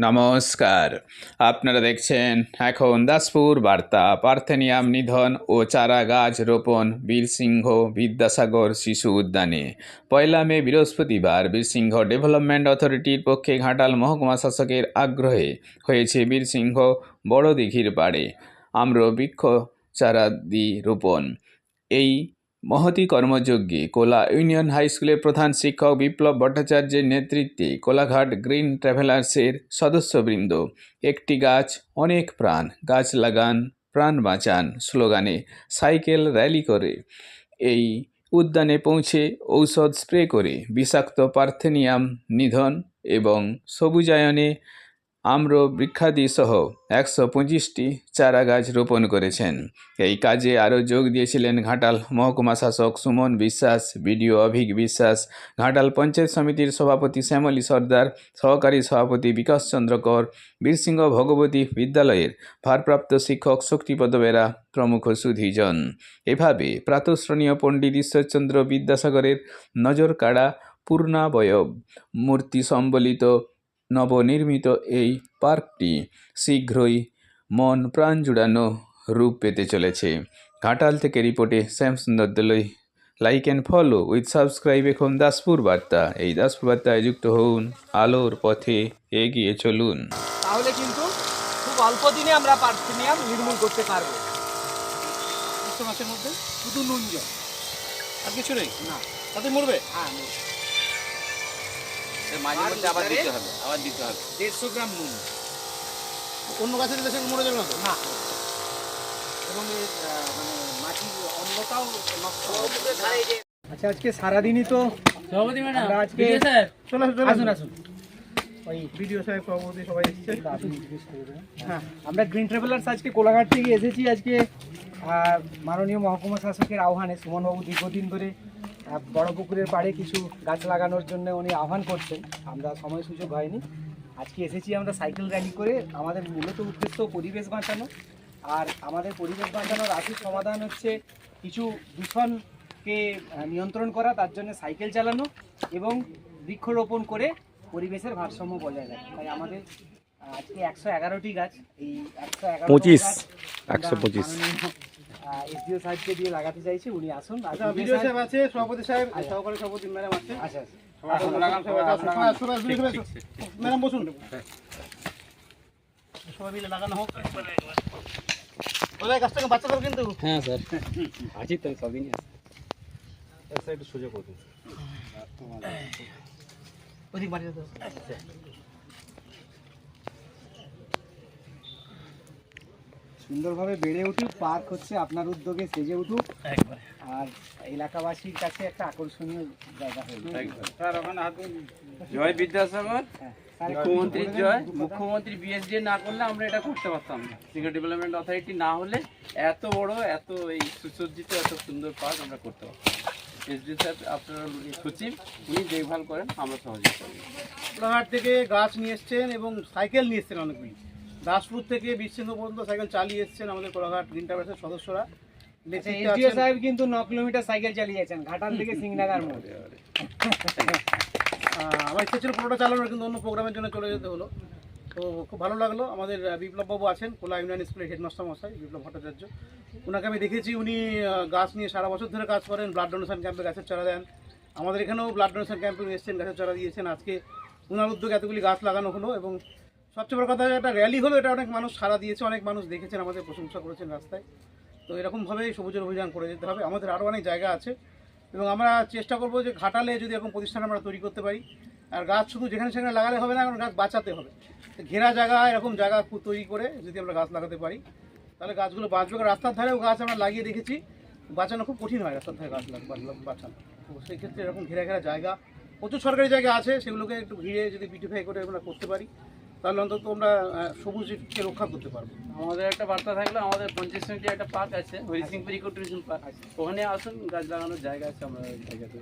নমস্কার, আপনারা দেখছেন এখন দাসপুর বার্তা। পার্থেনিয়াম নিধন ও চারা গাছ রোপণ বীরসিংহ বিদ্যাসাগর শিশু উদ্যানে। 1 মে বৃহস্পতিবার বীরসিংহ ডেভেলপমেন্ট অথরিটির পক্ষে ঘাটাল মহকুমা শাসকের আগ্রহে হয়েছে বীরসিংহ বড় দিঘির পাড়ে আম্রবৃক্ষ চারাদি রোপণ। এই মহতি কর্মযজ্ঞে কোলা ইউনিয়ন হাই স্কুলের প্রধান শিক্ষক বিপ্লব ভট্টাচার্যের নেতৃত্বে কোলাঘাট গ্রিন ট্রাভেলার্সের সদস্যবৃন্দ একটি গাছ অনেক প্রাণ, গাছ লাগান প্রাণ বাঁচান স্লোগানে সাইকেল র্যালি করে এই উদ্যানে পৌঁছে ঔষধ স্প্রে করে বিষাক্ত পার্থেনিয়াম নিধন এবং সবুজায়নে আম্রবৃক্ষাদি সহ 125টি চারা গাছ রোপণ করেছেন। এই কাজে আরও যোগ দিয়েছিলেন ঘাটাল মহকুমা শাসক সুমন বিশ্বাস, বিডিও অভিক বিশ্বাস, ঘাটাল পঞ্চায়েত সমিতির সভাপতি শ্যামলী সর্দার, সহকারী সভাপতি বিকাশ চন্দ্র কর, বীরসিংহ ভগবতী বিদ্যালয়ের ভারপ্রাপ্ত শিক্ষক শক্তিপদ বেরা প্রমুখ সুধীজন। এভাবে প্রাতঃশ্রেণীয় পণ্ডিত ঈশ্বরচন্দ্র বিদ্যাসাগরের নজর কাড়া পূর্ণাবয়ব মূর্তি সম্বলিত নবনির্মিত এই পার্কটি শীঘ্রই মন প্রাণ জুড়ানো রূপ পেতে চলেছে। ঘাটাল থেকে রিপোর্টে শ্যামসুন্দর দলই। Like and follow with subscribe এখন দাসপুর বার্তা। এই দাসপুর বার্তায় যুক্ত হন, আলোর পথে এগিয়ে চলুন। তাহলে কিন্তু খুব অল্প দিনে আমরা পার্থেনিয়াম নির্মূল করতে পারবো। মাসের মধ্যে শুধু নুন জল, আর কিছু নেই না, তাতে মরবে। হ্যাঁ, মাঝে মধ্যে আবার দিতে হবে, 150 গ্রাম নুন। অন্য গাছে দিলে সেগুলো মরে যাবে না তো? না। এবং মানে মাটির অম্লতাও নষ্ট হবে। আচ্ছা, আজকে সারাদিনই তো সভাপতি ম্যাডাম আজকে আসুন ওই ভিডিও সাহেব সভাপতি সবাই এসেছে। হ্যাঁ, আমরা গ্রিন ট্রাভেলার্স আজকে কোলাঘাট থেকে এসেছি। আজকে মাননীয় মহকুমা শাসকের আহ্বানে সুমনবাবু দীর্ঘদিন ধরে বড় পুকুরের পাড়ে কিছু গাছ লাগানোর জন্য উনি আহ্বান করছেন। আমরা সময় সুযোগ হয়নি, আজকে এসেছি আমরা সাইকেল র্যালি করে। আমাদের মূলত উদ্দেশ্য পরিবেশ বাঁচানো, আর আমাদের পরিবেশ বাঁচানোর আসল সমাধান হচ্ছে কিছু দূষণকে নিয়ন্ত্রণ করা, তার জন্য সাইকেল চালানো এবং বৃক্ষরোপণ করে পরিবেশের ভারসাম্য বজায় রাখা। তাই আমাদের আজকে 111টি গাছ, এই 125 এসডিও সাহেবকে দিয়ে লাগাতে চাইছি। উনি আসুন। ভিডিও সাহেব আছে, সভাপতি সাহেব, সহকারী সভাপতি ম্যাডাম আছে। আচ্ছা, ম্যাডাম বসুন, সবাই মিলে লাগানো হোক। গাছটাকে বাচ্চা করো কিন্তু। হ্যাঁ স্যার, আছি তো, সবই নিয়ে আসে একটু সুযোগ হতো। ওদিক বাড়ি যেতে সুন্দরভাবে বেড়ে উঠুক, পার্ক হচ্ছে আপনার উদ্যোগে সেজে উঠুক, আর এলাকাবাসীর কাছে একটা আকর্ষণীয় জায়গা হয়ে জয় বিদ্যাসাগর, মুখ্যমন্ত্রীর জয়। মুখ্যমন্ত্রী বিএসডি না করলে আমরা এটা করতে পারতাম না। সিঙ্গল ডেভেলপমেন্ট অথরিটি না হলে এত বড়, এত এই সুসজ্জিত, এত সুন্দর পার্ক আমরা করতে পারতাম। এসডি স্যার আপনারা সচিব, উনি দেখভাল করেন, আমরা সহযোগিতা করি। কোলাঘাট থেকে গাছ নিয়ে এসছেন এবং সাইকেল নিয়ে এসছেন অনেকগুলি। দাসপুর থেকে বীরসিংহ পর্যন্ত সাইকেল চালিয়ে এসছেন আমাদের কোলাঘাট গ্রিন ট্রাভেলার্সের সদস্যরা। এসডিও সাহেব কিন্তু 9 কিলোমিটার সাইকেল চালিয়েছেন ঘাটাল থেকে সিংনাগার মোড়। আমার ইচ্ছে ছিল পুরোটা চালানোর, কিন্তু অন্য প্রোগ্রামের জন্য চলে যেতে হলো। তো খুব ভালো লাগলো। আমাদের বিপ্লববাবু আছেন, কোলা ইউনিয়ন স্কুলের হেডমাস্টার মশাই বিপ্লব ভট্টাচার্য। ওনাকে আমি দেখেছি, উনি গাছ নিয়ে সারা বছর ধরে কাজ করেন। ব্লাড ডোনেশন ক্যাম্পে গাছের চারা দেন। আমাদের এখানেও ব্লাড ডোনেশন ক্যাম্পে এসেছেন, গাছের চারা দিয়েছেন। আজকে ওনার উদ্যোগে এতগুলি গাছ লাগানো হলো এবং সবচেয়ে বড় কথা একটা র্যালি হলো, এটা অনেক মানুষ সারা দিয়েছে, অনেক মানুষ দেখেছেন, আমাদের প্রশংসা করেছেন রাস্তায়। তো এরকমভাবেই সবুজের অভিযান করে যেতে হবে। আমাদের আরও অনেক জায়গা আছে এবং আমরা চেষ্টা করবো যে ঘাটালে যদি এরকম প্রতিষ্ঠান আমরা তৈরি করতে পারি। আর গাছ শুধু যেখানে সেখানে লাগালে হবে না, কারণ গাছ বাঁচাতে হবে। ঘেরা জায়গা, এরকম জায়গা তৈরি করে যদি আমরা গাছ লাগাতে পারি তাহলে গাছগুলো বাঁচবে। রাস্তার ধারেও গাছ আমরা লাগিয়ে দেখেছি, বাঁচানো খুব কঠিন হয় রাস্তার ধারে গাছ বাঁচানো। তো সেই ক্ষেত্রে এরকম ঘেরা ঘেরা জায়গা প্রচুর সরকারি জায়গা আছে, সেগুলোকে একটু ঘিরে যদি বিউটিফাই করে আমরা করতে পারি তাহলে অন্তত আমরা সবুজকে রক্ষা করতে পারবো। আমাদের একটা বার্তা থাকলো, আমাদের পঞ্চায়েত সমিতি একটা পার্ক আছে, হরিসিংপুর ইকো ট্যুরিজম পার্ক, ওখানে আসুন, গাছ লাগানোর জায়গা আছে, আমরা জায়গাতে